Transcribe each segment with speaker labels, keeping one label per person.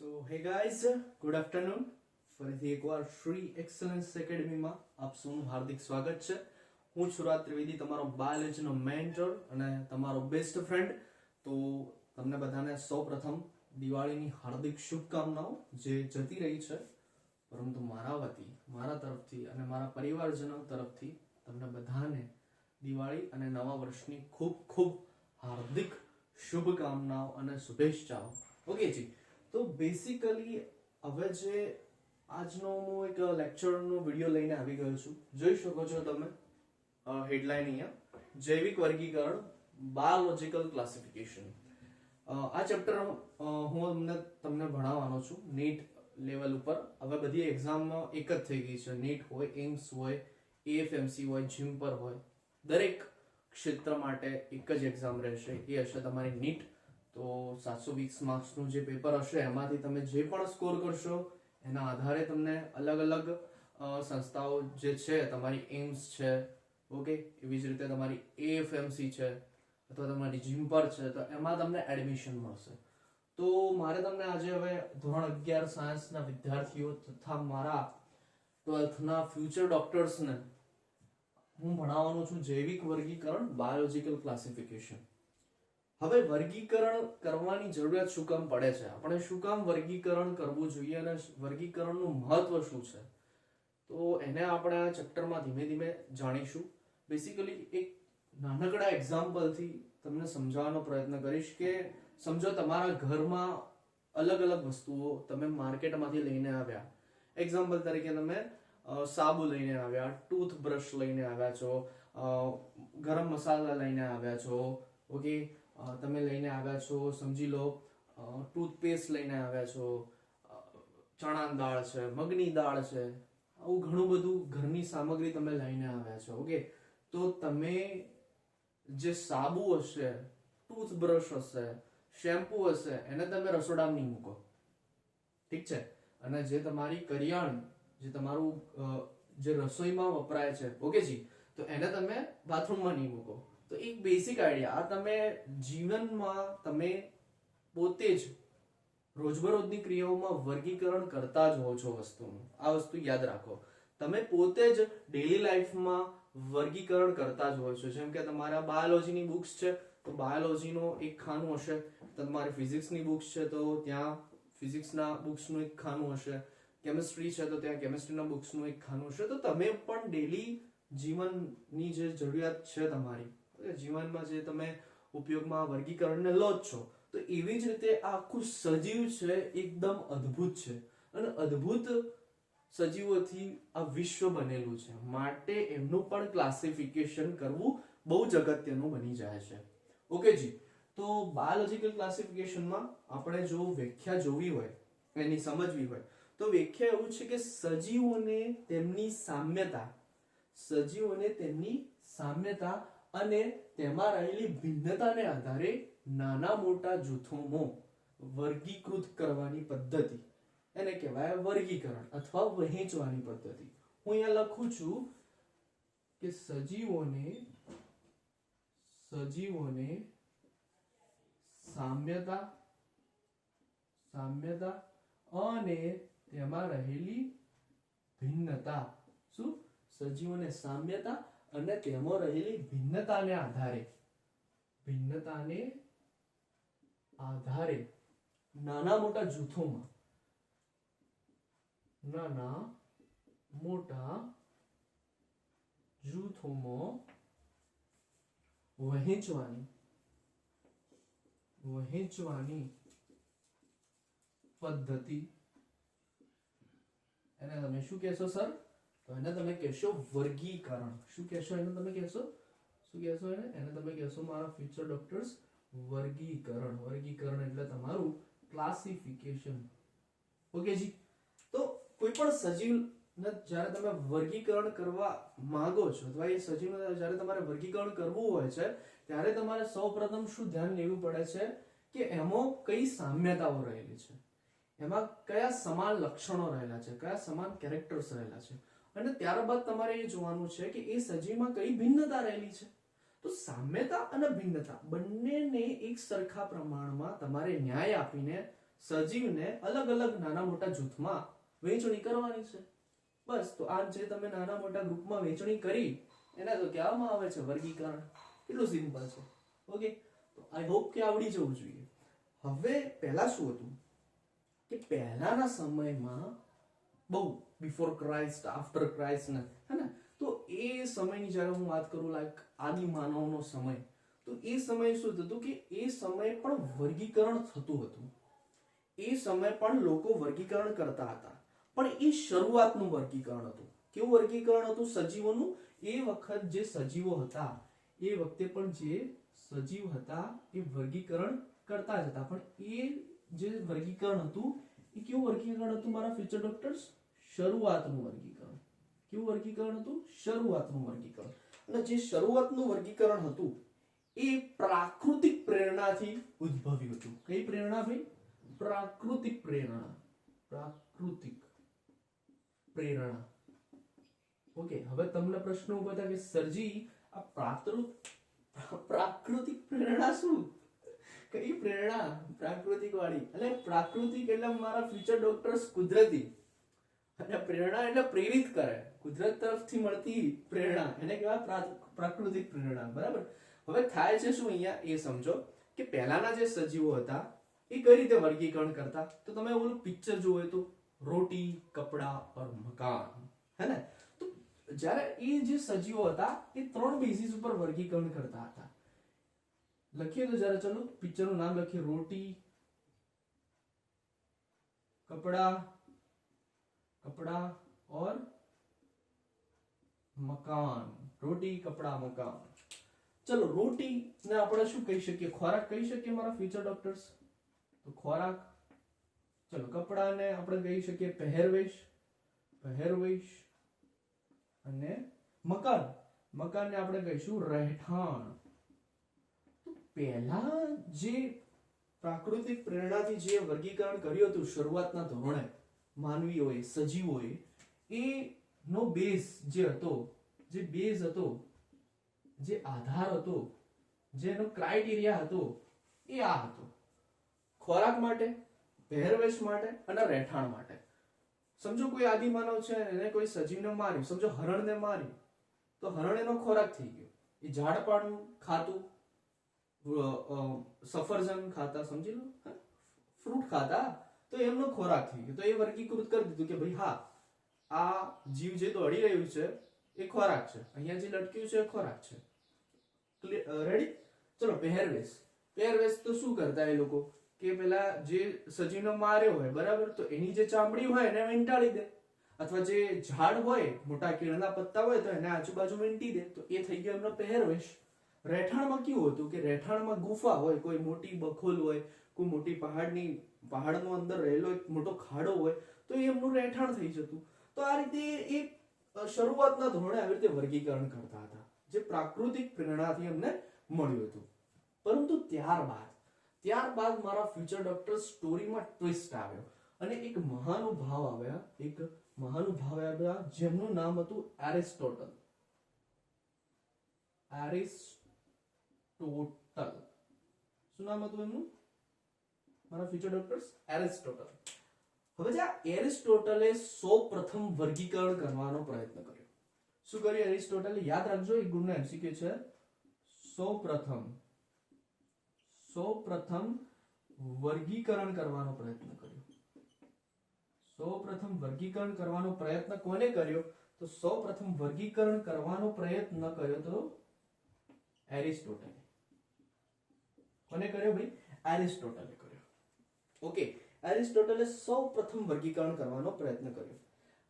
Speaker 1: સો hey guys, good afternoon. ફરીથી એકવાર Shri excellence એકેડમીમાં આપ સૌનું હાર્દિક સ્વાગત છે. હું છું રાજ ત્રિવેદી, તમારો બાયોલોજીનો મેન્ટર અને તમારો બેસ્ટ ફ્રેન્ડ. તો તમને બધાને સૌપ્રથમ દિવાળીની હાર્દિક શુભકામનાઓ જે જતી રહી છે, પરંતુ મારા વતી, મારા તરફથી અને મારા પરિવારજનો તરફથી તમને બધાને દિવાળી અને નવા વર્ષની ખૂબ ખૂબ હાર્દિક શુભકામનાઓ અને શુભેચ્છાઓ. ઓકે જી, તો બેસિકલી હવે જે આજનો હું એક લેક્ચરનો વિડીયો લઈને આવી ગયો છું. જોઈ શકો છો તમે હેડલાઇન અહીંયા, જૈવિક વર્ગીકરણ, બાયોલોજિકલ ક્લાસિફિકેશન. આ ચેપ્ટર હું તમને ભણાવવાનો છું નીટ લેવલ ઉપર. હવે બધી એક્ઝામમાં એક જ થઈ ગઈ છે. નીટ હોય, એમ્સ હોય, એએફએમસી હોય, જીમ્પર હોય, દરેક ક્ષેત્ર માટે એક જ એક્ઝામ રહેશે. એ હશે તમારી નીટ. તો 720 માર્ક્સનું જે પેપર હશે એમાંથી તમે જે પણ સ્કોર કરશો એના આધારે તમને અલગ અલગ સંસ્થાઓ જે છે, તમારી એમ્સ છે, ઓકે, એવી જ રીતે તમારી એએફએમસી છે અથવા તમારી જીમ્પર છે, તો એમાં તમને એડમિશન મળશે. તો મારે તમને આજે હવે ધોરણ 11 સાયન્સના વિદ્યાર્થીઓ તથા મારા 12થના ફ્યુચર ડોક્ટર્સને હું ભણાવવાનો છું જૈવિક વર્ગીકરણ, બાયોલોજિકલ ક્લાસિફિકેશન. હવે વર્ગીકરણ કરવાની જરૂરિયાત શું કામ પડે છે, આપણે શું કામ વર્ગીકરણ કરવું જોઈએ અને વર્ગીકરણનું મહત્વ શું છે, તો એને આપણે આ ચેપ્ટરમાં ધીમે ધીમે જાણીશું. બેસિકલી એક નાનકડા એક્ઝામ્પલથી તમને સમજાવવાનો પ્રયત્ન કરીશ કે સમજો તમારા ઘરમાં અલગ અલગ વસ્તુઓ તમે માર્કેટમાંથી લઈને આવ્યા. એક્ઝામ્પલ તરીકે તમે સાબુ લઈને આવ્યા, ટૂથબ્રશ લઈને આવ્યા છો, ગરમ મસાલા લઈને આવ્યા છો, ઓકે, તમે લઈને આવ્યા છો, સમજી લો ટૂથપેસ્ટ લઈને આવ્યા છો, ચણા દાળ છે, મગની દાળ છે, આવું ઘણું બધું ઘરની સામગ્રી તમે લઈને આવ્યા છો. ઓકે, તો તમે જે સાબુ હશે, ટૂથબ્રશ હશે, શેમ્પુ હશે, એને તમે રસોડામાં નહીં મૂકો, ઠીક છે, અને જે તમારી કરિયાણું, જે તમારું જે રસોઈમાં વપરાય છે, ઓકે જી, તો એને તમે બાથરૂમમાં નહીં મૂકો. તો એક બેસિક આઈડિયા, આ તમે જીવનમાં તમે પોતે જ રોજબરોજની ક્રિયાઓમાં વર્ગીકરણ કરતા જ હો છો વસ્તુનું. આ વસ્તુ યાદ રાખો, તમે પોતે જ ડેલી લાઈફમાં વર્ગીકરણ કરતા જ હોય છો. જેમ કે તમારા બાયોલોજીની બુક્સ છે તો બાયોલોજીનો એક ખાનું હશે, તમારી ફિઝિક્સની બુક્સ છે તો ત્યાં ફિઝિક્સના બુક્સનું એક ખાનું હશે, કેમિસ્ટ્રી છે તો ત્યાં કેમિસ્ટ્રીના બુક્સનું એક ખાનું હશે. તો તમે પણ ડેલી જીવનની જે જરૂરિયાત છે તમારી જીવનમાં જે તમે ઉપયોગમાં વર્ગીકરણને લો જ છો, તો એવી જ રીતે આખું સજીવ છે એકદમ અદ્ભુત છે અને અદ્ભુત સજીવોથી આ વિશ્વ બનેલું છે. માટે એમનું પણ ક્લાસિફિકેશન કરવું બહુ જ અગત્યનું બની જાય છે. ઓકે જી, તો બાયોલોજિકલ ક્લાસિફિકેશનમાં આપણે જો વ્યાખ્યા જોવી હોય, એની સમજવી હોય, તો વ્યાખ્યા એવું છે કે સજીવોને તેમની સામ્યતા અને તેમાં રહેલી ભિન્નતાને આધારે નાના મોટા જૂથોમાં વર્ગીકૃત કરવાની પદ્ધતિ, એને કહેવાય વર્ગીકરણ અથવા વહેંચવાની પદ્ધતિ. હું અહીંયા લખું છું કે સજીવોને સામ્યતા અને તેમાં રહેલી ભિન્નતા. શું? સજીવોને સામ્યતા અને તેમાં રહેલી ભિન્નતાને આધારે નાના મોટા જૂથોમાં વહેંચવાની પદ્ધતિ, એને તમે શું કહેશો સર? તો એને તમે કહેશો વર્ગીકરણ. શું કહેશો એને? એને તમે કહેશો મારા ફ્યુચર ડોક્ટર્સ વર્ગીકરણ. વર્ગીકરણ એટલે તમારું ક્લાસિફિકેશન. ઓકે જી, તો કોઈ પણ સજીવને જ્યારે તમે વર્ગીકરણ કરવા માંગો છો અથવા એ સજીવને જ્યારે તમારે વર્ગીકરણ કરવું હોય છે, ત્યારે તમારે સૌપ્રથમ શું ધ્યાન લેવું પડે છે કે એમાં કઈ સામ્યતાઓ રહેલી છે, એમાં કયા સમાન લક્ષણો રહેલા છે, કયા સમાન કેરેક્ટર્સ રહેલા છે, અને ત્યારબાદ તમારે એ જોવાનું છે કે એ સજીવમાં કઈ ભિન્નતા રહેલી છે. તો સામ્યતા અને ભિન્નતા બંનેને એક સરખા પ્રમાણમાં તમારે ન્યાય આપીને સજીવને અલગ અલગ નાના મોટા જૂથમાં વહેંચણી કરવાની છે. બસ, તો આ જે તમે નાના મોટા ગ્રુપમાં વહેંચણી કરી એને તો કહેવામાં આવે છે વર્ગીકરણ. કેટલું સિમ્પલ છે. ઓકે, તો આઈ હોપ કે આવડી જવું જોઈએ. હવે પહેલા શું હતું કે પહેલાના સમયમાં બહુ બિફોર ક્રાઇસ્ટ, આફ્ટર ક્રાઇસ્ટ ને, હે ને, તો એ સમયની જ્યારે હું વાત કરું લાઈક આદિ માનવનો સમય, તો એ સમય શું થતું કે એ સમય પણ વર્ગીકરણ થતું હતું. એ સમય પણ લોકો વર્ગીકરણ કરતા હતા, પણ એ શરૂઆતનું વર્ગીકરણ હતું. કેવું વર્ગીકરણ હતું સજીવોનું? એ વખત જે સજીવો હતા એ વખતે પણ જે સજીવ હતા એ વર્ગીકરણ કરતા જ હતા, પણ એ જે વર્ગીકરણ હતું એ કેવું વર્ગીકરણ હતું મારા ફ્યુચર ડોક્ટર્સ? શરૂઆતનું વર્ગીકરણ. કેવું વર્ગીકરણ હતું? શરૂઆતનું વર્ગીકરણ. અને જે શરૂઆતનું વર્ગીકરણ હતું એ પ્રાકૃતિક પ્રેરણાથી ઉદ્ભવ્યું હતું. કઈ પ્રેરણા ભાઈ? પ્રાકૃતિક પ્રેરણા. પ્રાકૃતિક પ્રેરણા. ઓકે, હવે તમને પ્રશ્ન ઉભો થાય કે સરજી આ પ્રાકૃતિક પ્રેરણા શું? કઈ પ્રેરણા પ્રાકૃતિક વાળી? એટલે પ્રાકૃતિક એટલે મારા ફ્યુચર ડોક્ટર્સ કુદરતી, અને પ્રેરણા એટલે પ્રેરિત કરે, કુદરત તરફથી મળતી પ્રેરણા, એને કહેવાય પ્રાકૃતિક પ્રેરણા. બરાબર? હવે થાય છે શું અહીંયા એ સમજો કે પહેલાના જે સજીવો હતા એ કઈ રીતે વર્ગીકરણ કરતા? તો તમે ઓલું પિક્ચર જોવો તો રોટી, કપડા और મકાન, હે ને? તો જ્યારે એ જે સજીવો હતા એ 3 બેઝિસ ઉપર વર્ગીકરણ કરતા હતા. લખીએ તો જરા, ચલો પિક્ચરનું નામ લખીએ. રોટી, કપડા और મકાન. રોટી, કપડા, મકાન. ચલો, રોટી ને આપણે શું કહી શકીએ? ખોરાક કહી શકીએ મારા ફ્યુચર ડોક્ટર્સ? તો ખોરાક. ચલો, કપડાને આપણે કહી શકીએ પહેરવેશ. અને મકાનને આપણે કહીશું રહેઠાણ. તો પહેલા જે પ્રાકૃતિક પ્રેરણાથી જે વર્ગીકરણ કર્યું હતું શરૂઆતના ધોરણે માનવીઓએ, સજીવોએ, એ નો બેઝ જે હતો, જે આધાર હતો, જેનો ક્રાઇટેરિયા હતો એ આ હતો. ખોરાક માટે, પહેરવેશ માટે અને રહેઠાણ માટે. સમજો કોઈ આદિમાનવ છે, એને કોઈ સજીવને માર્યું, સમજો હરણને માર્યું, તો હરણ એનો ખોરાક થઈ ગયો. એ ઝાડપાન ખાતું, સફરજન ખાતા, સમજી લો, ફ્રૂટ ખાતા, તો એમનો ખોરાક થઈ ગયો. તો એ વર્ગીકૃત કરી દીધું કે ભાઈ હા, આ જીવ જે દોડી રહ્યું છે એ ખોરાક છે, અહીંયા જે લટક્યું છે એ ખોરાક છે. રેડી? ચલો, પહેરવેશ તો શું કરતા એ લોકો કે પેલા જે સજીવનો માર્યો હોય, બરાબર, તો એની જે ચામડી હોય એને વીંટાળી દે, અથવા જે ઝાડ હોય, મોટા કેળના પત્તા હોય તો એને આજુબાજુ વીંટી દે, તો એ થઈ ગયો એમનો પહેરવેશ. રહેઠાણમાં કેવું હતું કે રહેઠાણમાં ગુફા હોય, કોઈ મોટી બખોલ હોય, કોઈ મોટી પહાડનો અંદર રહેલો એક મોટો ખાડો હોય, તો એ એમનું રહેઠાણ થઈ જતું. તો આ રીતે એ શરૂઆતના ધોરણે આવી રીતે વર્ગીકરણ કરતા હતા, જે પ્રાકૃતિક પ્રેરણાથી એમને મળ્યું હતું. પરંતુ ત્યારબાદ મારા ફ્યુચર ડોક્ટર સ્ટોરીમાં ટ્વિસ્ટ આવ્યો અને એક મહાનુભાવ આવ્યા જેમનું નામ હતું એરિસ્ટોટલ. શું નામ હતું એમનું મારા ફ્યુચર ડોક્ટર્સ? એરિસ્ટોટલ. હવે જે એરિસ્ટોટલે સૌપ્રથમ વર્ગીકરણ કરવાનો પ્રયત્ન કર્યો. શું કર્યું એરિસ્ટોટલે? યાદ રાખજો, એક ગુણનો એમસીક્યુ છે. સૌપ્રથમ વર્ગીકરણ કરવાનો પ્રયત્ન કર્યો. સૌપ્રથમ વર્ગીકરણ કરવાનો પ્રયત્ન કોને કર્યો? તો સૌપ્રથમ વર્ગીકરણ કરવાનો પ્રયત્ન કર્યો તો એરિસ્ટોટલે. કોને કર્યો ભાઈ? એરિસ્ટોટલે કર્યો. ઓકે, એરિસ્ટોટલે સૌપ્રથમ વર્ગીકરણ કરવાનો પ્રયત્ન કર્યો.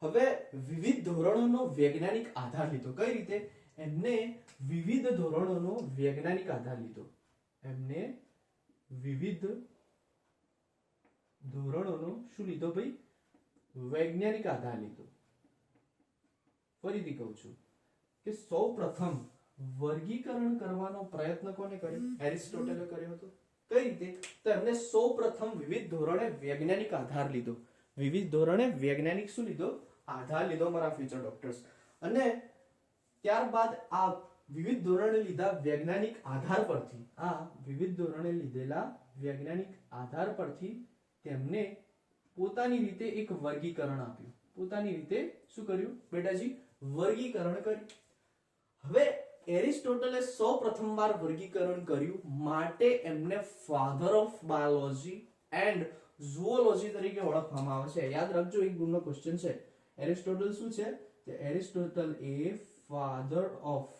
Speaker 1: હવે વિવિધ ધોરણોનો વૈજ્ઞાનિક આધાર લીધો. કઈ રીતે? એમને વિવિધ ધોરણોનો વૈજ્ઞાનિક આધાર લીધો. શું લીધો ભાઈ? વૈજ્ઞાનિક આધાર લીધો. ફરીથી કહું છું કે સૌપ્રથમ વર્ગીકરણ કરવાનો પ્રયત્ન કોને કર્યો? એરિસ્ટોટલે કર્યો હતો. કઈ રીતે? તો એમને સૌપ્રથમ વિવિધ ધોરણે વૈજ્ઞાનિક આધાર લીધો. શું લીધો? આધાર લીધો મારા ફ્યુચર ડોક્ટર્સ. અને ત્યારબાદ આ વિવિધ ધોરણે લીધા વૈજ્ઞાનિક આધાર પરથી તેમને પોતાની રીતે એક વર્ગીકરણ આપ્યું. પોતાની રીતે શું કર્યું બેટાજી? વર્ગીકરણ કર્યું. હવે એરિસ્ટોટલે સૌ પ્રથમવાર વર્ગીકરણ કર્યું, માટે એમને ફાધર ઓફ બાયોલોજી એન્ડ ઝૂઓલોજી તરીકે ઓળખવામાં આવે છે. યાદ રાખજો, એક ગુણનો ક્વેશ્ચન છે. એરિસ્ટોટલ શું છે? એરિસ્ટોટલ એ father of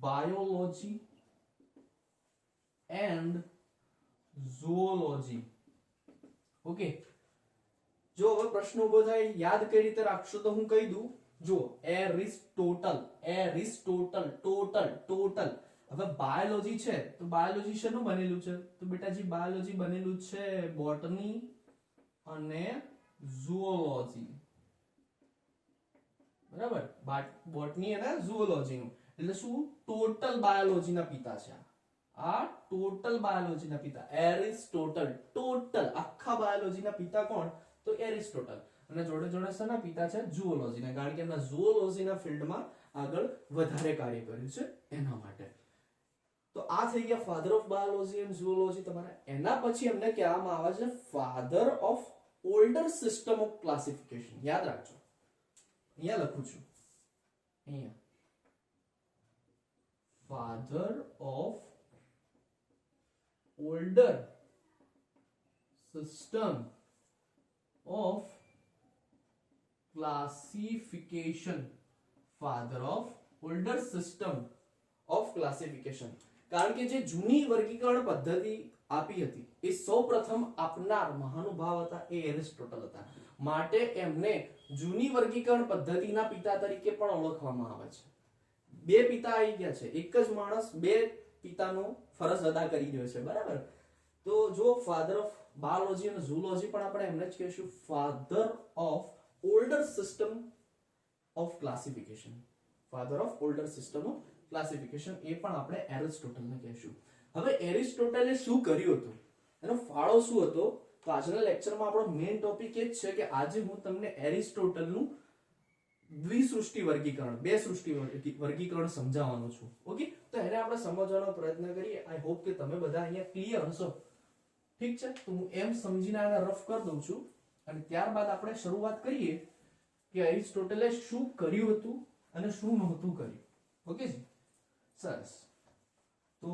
Speaker 1: biology and zoology. Okay, જો હવે પ્રશ્ન ઉભો થાય યાદ કઈ રીતે રાખશો તો હું કહી દઉં. જો એરિસ્ટોટલ ટોટલ. હવે બાયોલોજી છે તો બાયોલોજી શેનું બનેલું છે? તો બેટાજી બાયોલોજી બનેલું છે બોટની અને ઝૂઓલોજી. બરાબર, બોટની અને ઝૂઓલોજી નું એટલે શું? ટોટલ બાયોલોજી ના પિતા છે આ ટોટલ બાયોલોજી ના પિતા એરિસ્ટોટલ. ટોટલ આખા બાયોલોજી ના પિતા કોણ? તો એરિસ્ટોટલ. અને જોડે જોડે શેના પિતા છે? ઝૂઓલોજી ના, કારણ કે એમના ઝૂઓલોજી ના ફિલ્ડમાં આગળ વધારે કાર્ય કર્યું છે એના માટે. તો આ થઈ ગયા ફાધર ઓફ બાયોલોજી એન્ડ ઝૂઓલોજી તમારા. એના પછી એમને કહેવામાં આવે છે father of older system of classification. યાદ રાખજો, અહીંયા લખું છું, અહીંયા father of older system of classification. Father of older system of classification. કારણ કે જે જૂની વર્ગીકરણ પદ્ધતિ આપી હતી એ સૌપ્રથમ આપનાર મહાનુભાવ હતા એ એરિસ્ટોટલ હતા, માટે એમને જૂની વર્ગીકરણ પદ્ધતિના પિતા તરીકે પણ ઓળખવામાં આવે છે. બે પિતા આવી ગયા છે, એક જ માણસ બે પિતાનો ફરજ અદા કરી રહ્યો છે. બરાબર, તો જો ફાધર ઓફ બાયોલોજી અને ઝૂઓલોજી પણ આપણે એમને જ કહીશું father of older system of classification. Father of older system of classification એ પણ આપણે એરિસ્ટોટલને કહીશું. હવે એરિસ્ટોટલે શું કર્યું હતું, એનો ફાળો શું હતો? તો આજના લેક્ચરમાં આપણો મેઇન ટોપિક એ જ છે કે આજે હું તમને એરિસ્ટોટલનું દ્વિસૃષ્ટિ વર્ગીકરણ, બે સૃષ્ટિ વર્ગીકરણ સમજાવવાનો છું. ઓકે, તો એને આપણે સમજવાનો પ્રયત્ન કરીએ. આઈ હોપ કે તમે બધા અહીંયા ક્લિયર હશો. ઠીક છે, તો હું એમ સમજીને આને રફ કરી દઉં છું અને ત્યારબાદ આપણે શરૂઆત કરીએ કે એરિસ્ટોટલે શું કર્યું હતું અને શું નહોતું કર્યું. ઓકે જી, સરસ. તો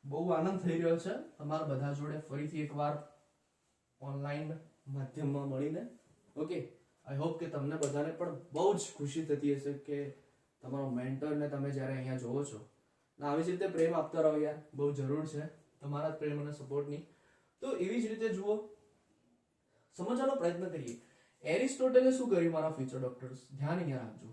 Speaker 1: બહુ આનંદ થઈ રહ્યો છે તમારા બધા જોડે ફરીથી એકવાર ઓનલાઈન માધ્યમમાં મળીને. ઓકે, આઈ હોપ કે તમને બધાને પણ બહુ જ ખુશી થતી હશે કે તમારો મેન્ટરને તમે જ્યારે અહીંયા જોવો છો. આવી જ રીતે પ્રેમ આપતા રહો યાર, બહુ જરૂર છે તમારા પ્રેમ અને સપોર્ટની. તો એવી જ રીતે જુઓ, સમજવાનો પ્રયત્ન કરીએ એરિસ્ટોટલે શું કર્યું મારા ફ્યુચર ડોક્ટર્સ. ધ્યાન અહીંયા રાખજો.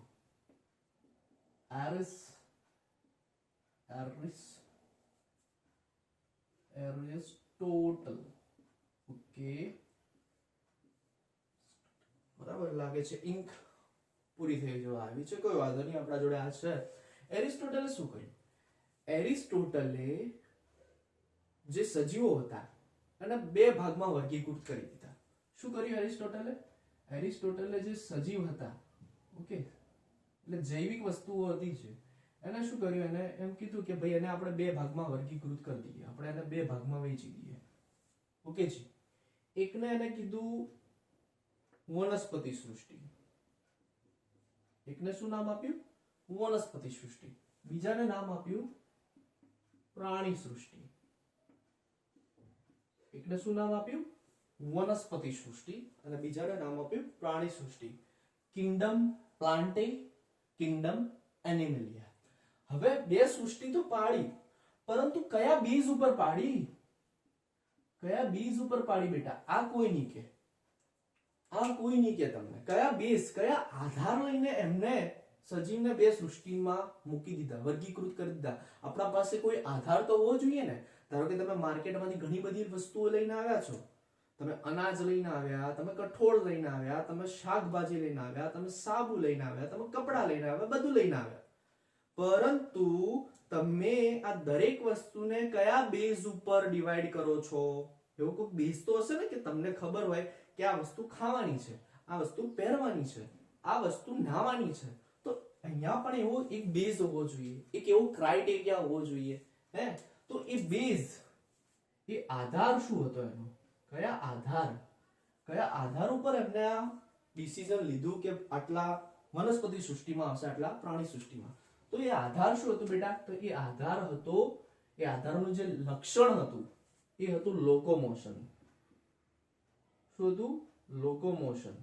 Speaker 1: એરિસ્ટોટલ. ઓકે, બરાબર લાગે છે, ઇંક પૂરી થઈ જવા આવી છે, કોઈ વાંધો નહીં, આપણા જોડે આ છે. એરિસ્ટોટલે શું કર્યું? એરિસ્ટોટલે જે સજીવો હતા અને બે ભાગમાં વર્ગીકૃત કરી દીધા. શું કર્યું એરિસ્ટોટલે? એરિસ્ટોટલે જે સજીવ હતા, ઓકે, એટલે જૈવિક વસ્તુઓ હતી છે, એને શું કર્યું? એને એમ કીધું કે ભાઈ એને આપણે બે ભાગમાં વર્ગીકૃત કરી દઈએ, આપણે એને બે ભાગમાં વહેંચી દઈએ. ઓકે જી, એકને એને કીધું વનસ્પતિ સૃષ્ટિ. એકને શું નામ આપ્યું? વનસ્પતિ સૃષ્ટિ. બીજાને નામ આપ્યું પ્રાણી સૃષ્ટિ. એકને શું નામ આપ્યું? વનસ્પતિ સૃષ્ટિ અને બીજાને નામ આપ્યું પ્રાણી સૃષ્ટિ. Kingdom plantae, kingdom animalia. હવે બે સૃષ્ટિ તો પાડી, પરંતુ કયા બીજ ઉપર પાડી? કયા બીજ ઉપર પાડી બેટા? આ કોઈ નહીં કે, આ કોઈ નહીં કે તમને કયા બેઝ, કયા આધાર લઈને એમને સજીવને બે સૃષ્ટિમાં મૂકી દીધા, વર્ગીકૃત કરી દીધા. આપણા પાસે કોઈ આધાર તો હોવો જોઈએ ને. ધારો કે તમે માર્કેટમાંથી ઘણી બધી વસ્તુઓ લઈને આવ્યા છો, તમે અનાજ લઈને આવ્યા, તમે કઠોળ લઈને આવ્યા, તમે શાકભાજી લઈને આવ્યા, તમે સાબુ લઈને આવ્યા, તમે કપડાં લઈને આવ્યા, બધું લઈને આવ્યા, પરંતુ તમે આ દરેક વસ્તુને કયા બેઝ ઉપર ડિવાઈડ કરો છો? એવો કોઈ બેઝ તો હશે ને કે તમને ખબર હોય કે આ વસ્તુ ખાવાની છે, આ વસ્તુ પહેરવાની છે, આ વસ્તુ નાહવાની છે. તો અહીંયા પણ એવો એક બેઝ હોવો જોઈએ, એક એવો ક્રાઇટેરિયા હોવો જોઈએ. હે, તો એ બેઝ એ આધાર શું હતો એનો, કયા આધાર ઉપર એમને આ ડિસિઝન લીધું કે આટલા વનસ્પતિ સૃષ્ટિમાં હશે, આટલા પ્રાણી સૃષ્ટિમાં? તો એ આધાર શું હતું બેટા? તો એ આધારનું જે લક્ષણ હતું એ હતું લોકોમોશન. શું હતું? લોકોમોશન.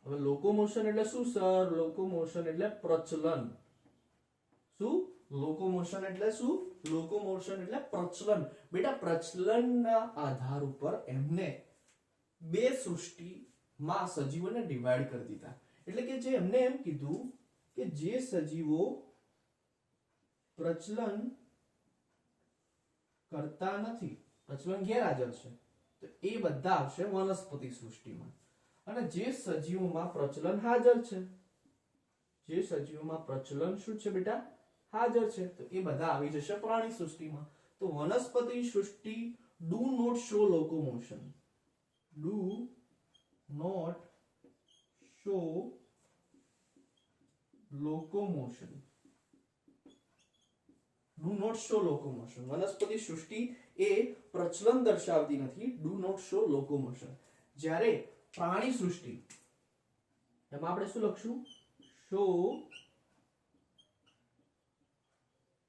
Speaker 1: હવે લોકોમોશન એટલે શું સર? લોકોમોશન એટલે પ્રચલન. શું? લોકોમોશન એટલે શું? લોકોમોશન એટલે પ્રચલન. બેટા પ્રચલનના આધાર ઉપર એમને બે સૃષ્ટિમાં સજીવોને ડિવાઈડ કરી દીધા. એટલે કે જે એમને એમ કીધું કે જે સજીવો પ્રચલન કરતા નથી, પ્રચલન ગેરહાજર છે, તો એ બધા આવશે વનસ્પતિ સૃષ્ટિમાં. અને જે સજીવોમાં પ્રચલન હાજર છે, જે સજીવોમાં પ્રચલન શું છે બેટા? હાજર છે, તો એ બધા આવી જશે પ્રાણી સૃષ્ટિમાં. તો વનસ્પતિ સૃષ્ટિ do not show locomotion, do not show locomotion, do not show locomotion. વનસ્પતિ સૃષ્ટિ એ પ્રચલન દર્શાવતી નથી, ડુ નોટ શો લોકોમોશન. જ્યારે પ્રાણી સૃષ્ટિ, એમાં આપણે શું લખશું? શો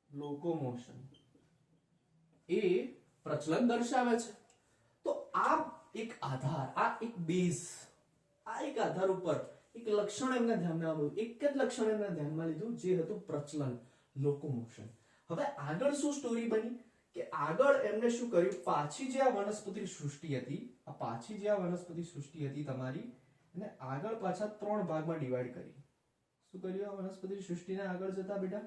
Speaker 1: લોકોમોશન, એ પ્રચલન દર્શાવે છે. તો આ એક આધાર, આ એક બેઝ, આ એક આધાર ઉપર એક લક્ષણ એમને ધ્યાનમાં આવ્યું, એક જ લક્ષણ એમને ધ્યાનમાં લીધું, જે હતું પ્રચલન, લોકોમોશન. હવે આગળ શું સ્ટોરી બની કે આગળ એમને શું કર્યું? પાછી જે આ વનસ્પતિ સૃષ્ટિ હતી, આ પાછી જે આ વનસ્પતિ સૃષ્ટિ હતી તમારી, એને આગળ પાછા 3 ભાગમાં ડિવાઈડ કરી. શું કર્યું આ વનસ્પતિ સૃષ્ટિને આગળ જતા બેટા?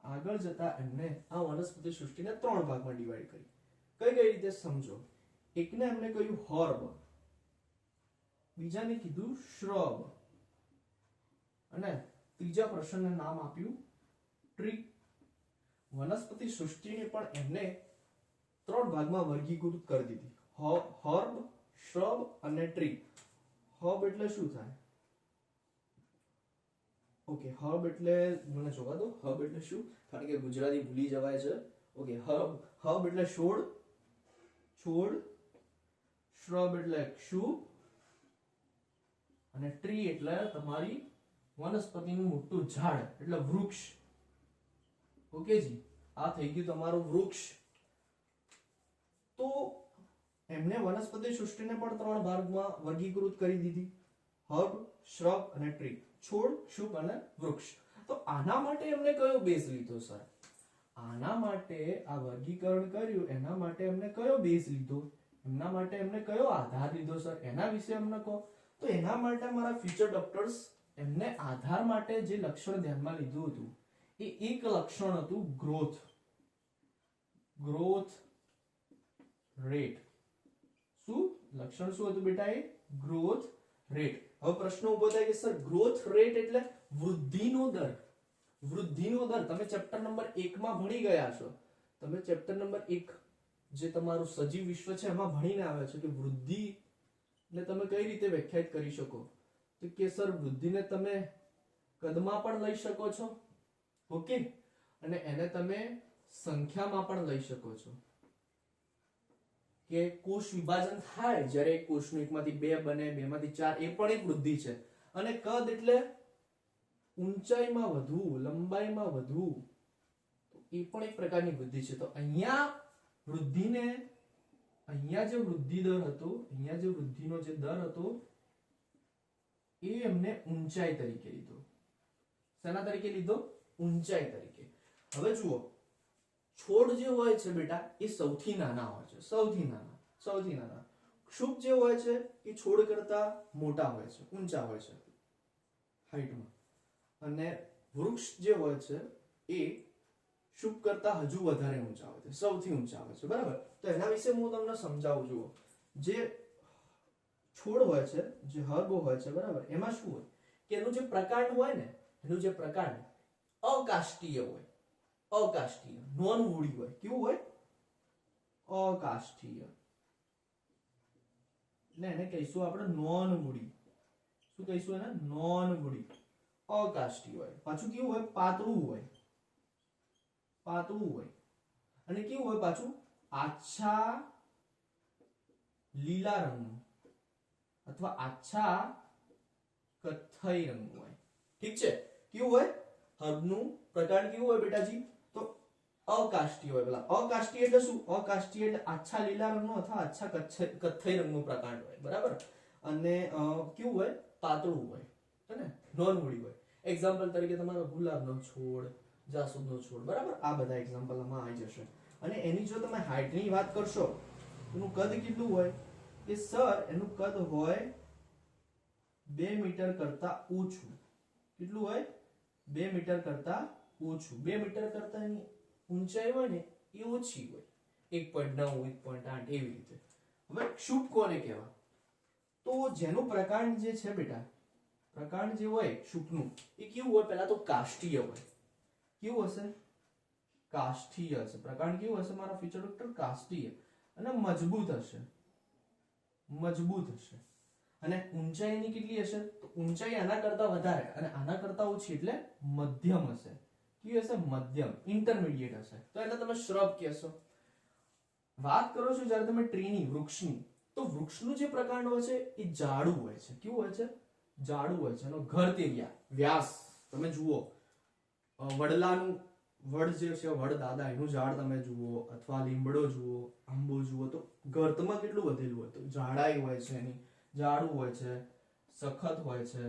Speaker 1: આગળ જતા એમને આ વનસ્પતિ સૃષ્ટિને 3 ભાગમાં ડિવાઈડ કરી. કઈ રીતે સમજો? એકને એમને કહ્યું હર્બ, બીજાને કીધું શ્રબ, અને ત્રીજા પ્રશ્નને નામ આપ્યું ટ્રી. વનસ્પતિ સૃષ્ટિને પણ એમને 3 ભાગમાં વર્ગીકૃત કરી દીધી: હર્બ, શ્રબ અને ટ્રી. હર્બ એટલે શું થાય? ઓકે, હર્બ એટલે મને જોવા દો. હર્બ એટલે શું? કારણ કે ગુજરાતી ભૂલી જવાય છે. ઓકે, હર્બ એટલે છોડ, શ્રબ એટલે ક્ષુપ, અને ટ્રી એટલે તમારી વનસ્પતિનું મોટું ઝાડ એટલે વૃક્ષ. ઓકે જી, આ થઈ ગયું તમારું વૃક્ષ. તો એમને વનસ્પતિ સૃષ્ટિને પણ 3 ભાગમાં વર્ગીકૃત કરી દીધી: હર્બ, શ્રબ અને ટ્રી, છોડ, ક્ષુપ અને વૃક્ષ. તો આના માટે એમને કયો બેઝ લીધો સર? આના માટે આ વર્ગીકરણ કર્યું, એના માટે એમને કયો બેઝ લીધો? એમના માટે એમને કયો આધાર લીધો સર? એના વિશે અમને કહો. તો એના માટે મારા ફ્યુચર ડોક્ટર્સ એમને આધાર માટે જે લક્ષણ ધ્યાનમાં લીધું હતું, એ એક લક્ષણ હતું ગ્રોથ રેટ. શું લક્ષણ શું હતું બેટા? એ ગ્રોથ રેટ. હવે પ્રશ્ન ઉભો થાય કે સર ગ્રોથ રેટ એટલે વૃદ્ધિનો દર. વૃદ્ધિનો દર તમે ચેપ્ટર નંબર 1 માં ભણી ગયા છો. તમે ચેપ્ટર નંબર 1 જે તમારું સજીવ વિશ્વ છે એમાં ભણીને આવ્યા છો કે વૃદ્ધિ ને તમે કઈ રીતે વ્યાખ્યાયિત કરી શકો? તો કે સર વૃદ્ધિને તમે કદમાં પણ લઈ શકો છો, ઓકે, અને એને તમે સંખ્યામાં પણ લઈ શકો છો. કે કોષ વિભાજન થાય, જ્યારે કોષનું 1 માંથી 2 બને, 2 માંથી 4, એ પણ એક વૃદ્ધિ છે. અને કદ એટલે ઊંચાઈમાં વધવું, લંબાઈમાં વધવું, તો એ પણ એક પ્રકારની વૃદ્ધિ છે. તો અહીંયા વૃદ્ધિને, અહીંયા જે વૃદ્ધિ દર હતો, અહીંયા જે વૃદ્ધિનો જે દર હતો, એ એમને ઊંચાઈ તરીકે લીધો. શેના તરીકે લીધો? ઊંચાઈ તરીકે. હવે જુઓ, છોડ જે હોય છે બેટા એ સૌથી નાના હોય છે, સૌથી નાના. ક્ષુપ જે હોય છે એ છોડ કરતા મોટા હોય છે, ઊંચા હોય છે હાઈટમાં. અને વૃક્ષ જે હોય છે એ ક્ષુપ કરતા હજુ વધારે ઊંચા હોય છે, સૌથી ઊંચા હોય છે, બરાબર? તો એના વિશે હું તમને સમજાવું છું. જે છોડ હોય છે, જે હર્બ હોય છે, બરાબર, એમાં શું હોય કે એનું જે પ્રકાંડ હોય ને, એનું જે પ્રકાંડ અકાષ્ટીય હોય, અકાષ્ટીય, નોન વુડી હોય. કેવું હોય? અકાષ્ટીય. એટલે એને કહીશું આપણે નોન વુડી. શું કહીશું એને? નોન વુડી. અકાષ્ટીય હોય. પાછું કેવું હોય? પાતળું હોય. અને કેવું હોય પાછું? આછા લીલા રંગનું અથવા આછા કથ્થઈ રંગનું હોય. ઠીક છે, કેવું હોય? હર્બનું પ્રકાર કેવું હોય બેટાજી? તો અકાષ્ટી હોય. પેલા અકાષ્ટી એટલે શું? અકાષ્ટી એટલે આછા લીલા રંગનો અથવા આછા કથ્થઈ રંગનો પ્રકાંડ હોય. બરાબર. અને કેવું હોય? પાતળું હોય, હે ને, નોન મૂડી હોય. એક્ઝામ્પલ તરીકે તમારો ગુલાબનો છોડ, જાસૂદનો છોડ, બરાબર. આ બધા એક્ઝામ્પલ આમાં આવી જશે. અને એની જો તમે હાઈટની વાત કરશો, એનું કદ કેટલું હોય? કે સર એનું કદ હોય 2 મીટર કરતા ઓછું. કેટલું હોય? 2 મીટર કરતા ઓછું. 2 મીટર કરતા એની ઊંચાઈ હોય ને એ ઓછી હોય, 1.9 1.8 એવી રીતે. હવે ક્ષુપ કોને કહેવાય? તો જેનું પ્રકાંડ જે છે બેટા, પ્રકાંડ જે હોય ક્ષુપનું, એ કેવું હોય? પહેલા તો કાષ્ઠીય હોય. કેવું હશે? કાષ્ઠીય હશે. પ્રકાંડ કેવું હશે મારા ફીચર ડોક્ટર? કાષ્ઠીય. અને મજબૂત હશે. મજબૂત હશે. અને ઊંચાઈ એની કેટલી હશે? તો ઊંચાઈ આના કરતા વધારે અને આના કરતા ઓછી એટલે મધ્યમ હશે. કેવી હશે? મધ્યમ, ઇન્ટરમીડિયેટ હશે. તો એટલે તમે શ્રબ કહેશો. વાત કરો છો જ્યારે તમે ટ્રીની, વૃક્ષની, તો વૃક્ષનું જે પ્રકાંડ હોય છે એ જાડું હોય છે. કેવું હોય છે? જાડું હોય છે. એનો ઘર્ત એરિયા, વ્યાસ તમે જુઓ, વડલાનું વડ જે છે, વડ દાદા, એનું ઝાડ તમે જુઓ, અથવા લીમડો જુઓ, આંબો જુઓ, તો ઘર્તમાં કેટલું વધેલું હોય? તો જાડાઈ હોય છે એની, જાડું હોય છે, સખત હોય છે,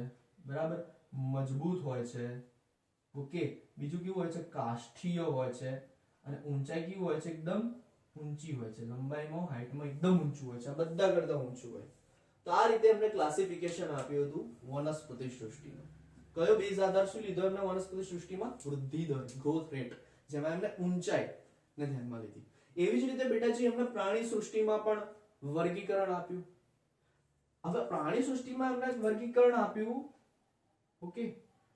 Speaker 1: બરાબર, મજબૂત હોય છે. ઓકે. બીજું કેવું હોય છે? કાષ્ઠીય હોય છે. અને ઊંચાઈ કેવી હોય છે? એકદમ ઊંચી હોય છે. લંબાઈમાં, હાઈટમાં એકદમ ઊંચું હોય છે. આ બધા કરતા ઊંચું હોય. તો આ રીતે એમને ક્લાસિફિકેશન આપ્યું હતું વનસ્પતિ સૃષ્ટિનું. કયો બેઝ આધાર શું લીધો એમને વનસ્પતિ સૃષ્ટિમાં? વૃદ્ધિ દર, ગ્રોથ રેટ, જેમાં એમને ઊંચાઈ ને ધ્યાનમાં લીધી. એવી જ રીતે બેટાજી એમને પ્રાણી સૃષ્ટિમાં પણ વર્ગીકરણ આપ્યું. હવે પ્રાણી સૃષ્ટિમાં એમને વર્ગીકરણ આપ્યું, ઓકે,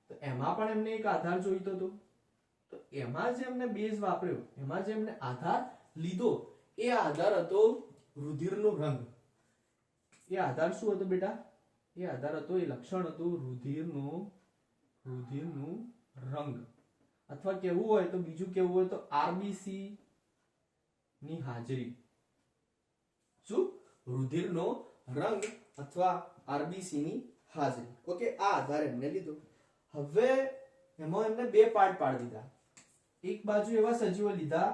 Speaker 1: તો એમાં પણ એમને એક આધાર જોઈતો હતો. તો એમાં જે એમને બેઝ વાપર્યો, એમાં જે એમને આધાર લીધો, એ આધાર હતો રુધિરનો રંગ. એ આધાર શું હતો બેટા? એ આધાર હતો, એ લક્ષણ હતું રુધિરનું રંગ. અથવા કેવું હોય તો બીજું કેવું હોય તો આરબીસી ની હાજરી. શું? રુધિરનો રંગ અથવા આરબીસી ની હાજરી. ઓકે, આ આધાર એમને લીધો. હવે એમાં એમને બે પાર્ટ પાડી દીધા. એક બાજુ એવા સજીવો લીધા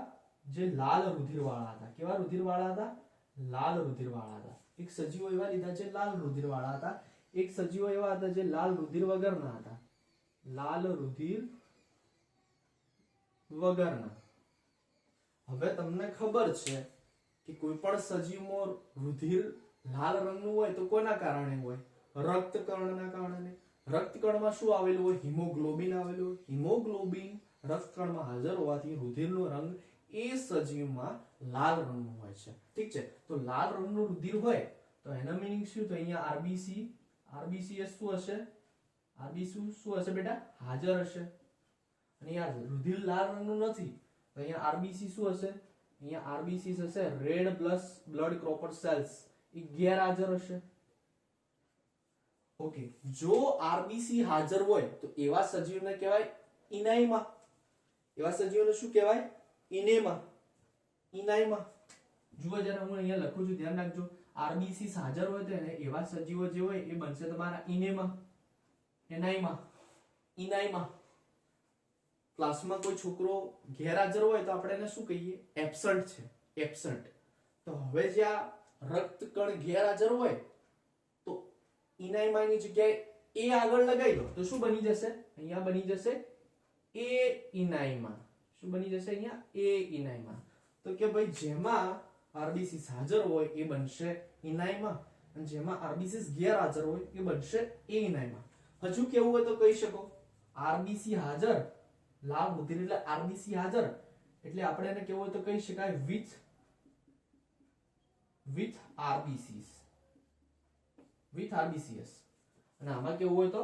Speaker 1: જે લાલ રુધિર વાળા હતા. કેવા રુધિર વાળા હતા? લાલ રુધિર વાળા હતા. એક સજીવો એવા લીધા જે લાલ રુધિર વાળા હતા. એક સજીવો એવા હતા જે લાલ રુધિર વગરના હતા. લાલ રુધિર વગરના. હવે તમને ખબર છે કે કોઈ પણ સજીવમાં રુધિર લાલ રંગનું હોય તો કોના કારણે હોય? રક્તકણના કારણે. રક્તકણમાં શું આવેલું હોય? હિમોગ્લોબિન આવેલું હોય. હિમોગ્લોબિન રક્તકણમાં હાજર હોવાથી રુધિરનો રંગ એ સજીવમાં લાલ રંગનો હોય છે. ઠીક છે, તો લાલ રંગનું રુધિર હોય તો એના મીનિંગ શું? તો અહીંયા આરબીસી, આરબીસી એ શું હશે? આરબીસી શું હશે બેટા? હાજર હશે. અને યાર રુધિર લાલ રંગનું નથી તો અહીંયા આરબીસી શું હશે? અહીંયા આરબીસી હશે રેડ બ્લડ ક્રોપર સેલ્સ, એ ગેરહાજર હશે. ઓકે, જો આરબીસી હાજર હોય તો એવા સજીવને કહેવાય ઇનાઇમા. એવા સજીવને શું કહેવાય? ઇનેમા. ઇનાઇમા. જુઓ જરા, હું અહીંયા લખું છું, ધ્યાન રાખજો. આરબીસી હાજર હોય તો એને એવા સજીવો જે હોય એ બનશે તમારા ઇનેમા, એનાઇમા, ઇનાઇમા. ક્લાસમાં કોઈ છોકરો ગેરહાજર હોય તો આપણે એને શું કહીએ? એબ્સન્ટ છે, એબ્સન્ટ. તો હવે જ્યાં રક્તકણ ગેરહાજર હોય તો ઇનાઇમાની જગ્યાએ એ આગળ લગાવી દો તો શું બની જશે? અહીંયા બની જશે એ ઇનાઇમા. શું બની જશે અહીંયા? એ ઇનાઇમા. તો કે ભાઈ જેમાં આરબીસી હાજર હોય એ બનશે ઇનાઇમા, અને જેમાં આરબીસી ગેરહાજર હોય એ બનશે એ ઇનાઇમા. હજુ કેવું હોય તો કહી શકો આરબીસી હાજર, લાલ રુધિર એટલે આરબીસી હાજર, એટલે આપણે એને કેવું હોય તો કહી શકાય વિથ આરબીસીસ, વિથ આરબીસીએસ. અને આમાં કેવું હોય તો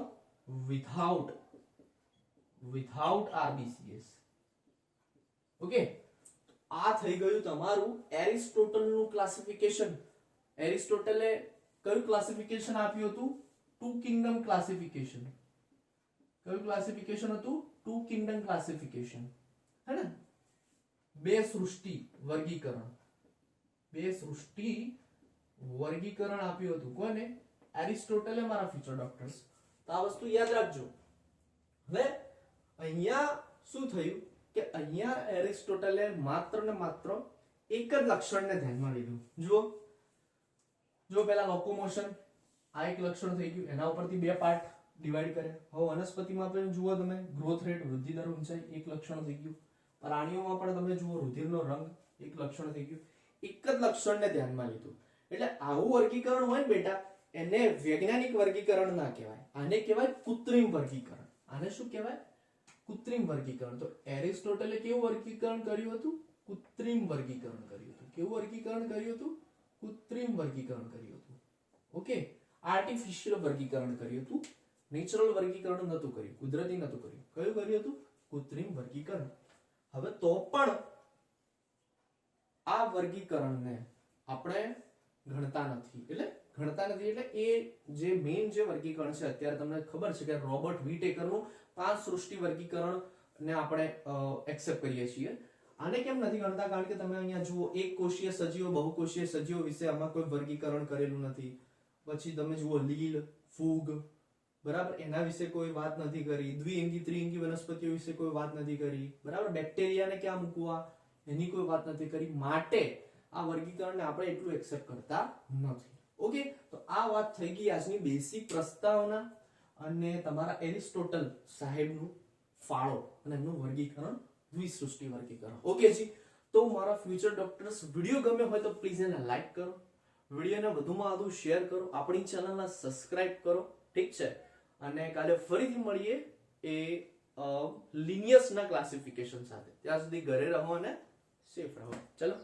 Speaker 1: વિથઆઉટ આરબીસીએસ. ઓકે, આ થઈ ગયું તમારું એરિસ્ટોટલનું ક્લાસિફિકેશન. એરિસ્ટોટલે કયું ક્લાસિફિકેશન આપ્યું હતું? Two kingdom classification. કયું ક્લાસિફિકેશન હતું? ટુ કિંગડમ ક્લાસિફિકેશન, है ना? બે સૃષ્ટિ વર્ગીકરણ. બે સૃષ્ટિ વર્ગીકરણ આપ્યું હતું. કોને? એરિસ્ટોટલે, મારા ફ્યુચર ડોક્ટર્સ. તો આ વસ્તુ યાદ રાખજો. હવે અહીંયા શું થયું કે અહીંયા એરિસ્ટોટલે માત્ર ને માત્ર એક જ લક્ષણને ધ્યાનમાં લીધું. જો પેલા લોકોમોશન, આ એક લક્ષણ થઈ ગયું, એના ઉપરથી બે પાર્ટ ડિવાઈડ કર્યા. હવે વનસ્પતિમાં પણ જુઓ તમે, ગ્રોથ રેટ, વૃદ્ધિ દર, ઊંચાઈ, એક લક્ષણ થઈ ગયું. પ્રાણીઓમાં પણ તમે જુઓ, રુધિરનો રંગ, એક લક્ષણ થઈ ગયું. એક જ લક્ષણને ધ્યાનમાં લીધું. એટલે આવું વર્ગીકરણ હોય ને બેટા, એને વૈજ્ઞાનિક વર્ગીકરણ ના કહેવાય, આને કહેવાય કૃત્રિમ વર્ગીકરણ. આને શું કહેવાય? કૃત્રિમ વર્ગીકરણ. તો એરિસ્ટોટલે કેવું વર્ગીકરણ કર્યું હતું? કૃત્રિમ વર્ગીકરણ કર્યું હતું. કેવું વર્ગીકરણ કર્યું હતું? કૃત્રિમ વર્ગીકરણ કર્યું હતું. ઓકે, આર્ટિફિશિયલ વર્ગીકરણ કર્યું હતું. નેચરલ વર્ગીકરણ નતું કર્યું, કુદરતી નતું કર્યું. કયું કર્યું હતું? કૃત્રિમ વર્ગીકરણ. હવે તો પણ આ વર્ગીકરણને આપણે ગણતા નથી. એટલે એ જે મેઇન જે વર્ગીકરણ છે, અત્યારે તમને ખબર છે કે રોબર્ટ વિટેકરનું 5 સૃષ્ટિ વર્ગીકરણ ને આપણે એક્સેપ્ટ કરીએ છીએ. આને કેમ નથી ગણતા? કારણ કે તમે અહીંયા જુઓ, એક કોષીય સજીવો, બહુકોષીય સજીવો વિશે આમાં કોઈ વર્ગીકરણ કરેલું નથી. પછી તમે જુઓ લીલ, ફૂગ, બરાબર, એના વિશે કોઈ વાત નથી કરી. દ્વિઅંગી, ત્રિઅંગી વનસ્પતિઓ વિશે કોઈ વાત નથી કરી. બરાબર, બેક્ટેરિયાને ક્યાં મૂકવા એની કોઈ વાત નથી કરી. માટે આ વર્ગીકરણને આપણે એટલું એક્સેપ્ટ કરતા નથી. ઓકે, તો આ વાત થઈ ગઈ આજની બેસિક પ્રસ્તાવના અને તમારા એરિસ્ટોટલ સાહેબનું ફાળો અને એમનું વર્ગીકરણ, દ્વિસૃષ્ટિ વર્ગીકરણ. ઓકે જી, તો મારા ફ્યુચર ડોક્ટર્સ, વિડીયો ગમ્યો હોય તો પ્લીઝ એને લાઈક કરો, વિડીયોને વધુમાં વધુ શેર કરો, આપણી ચેનલને સબસ્ક્રાઇબ કરો. ઠીક છે? અને કાલે ફરીથી મળીએ એ લિનિયસના ક્લાસિફિકેશન સાથે. ત્યાં સુધી ઘરે રહો અને સેફ રહો. ચલો.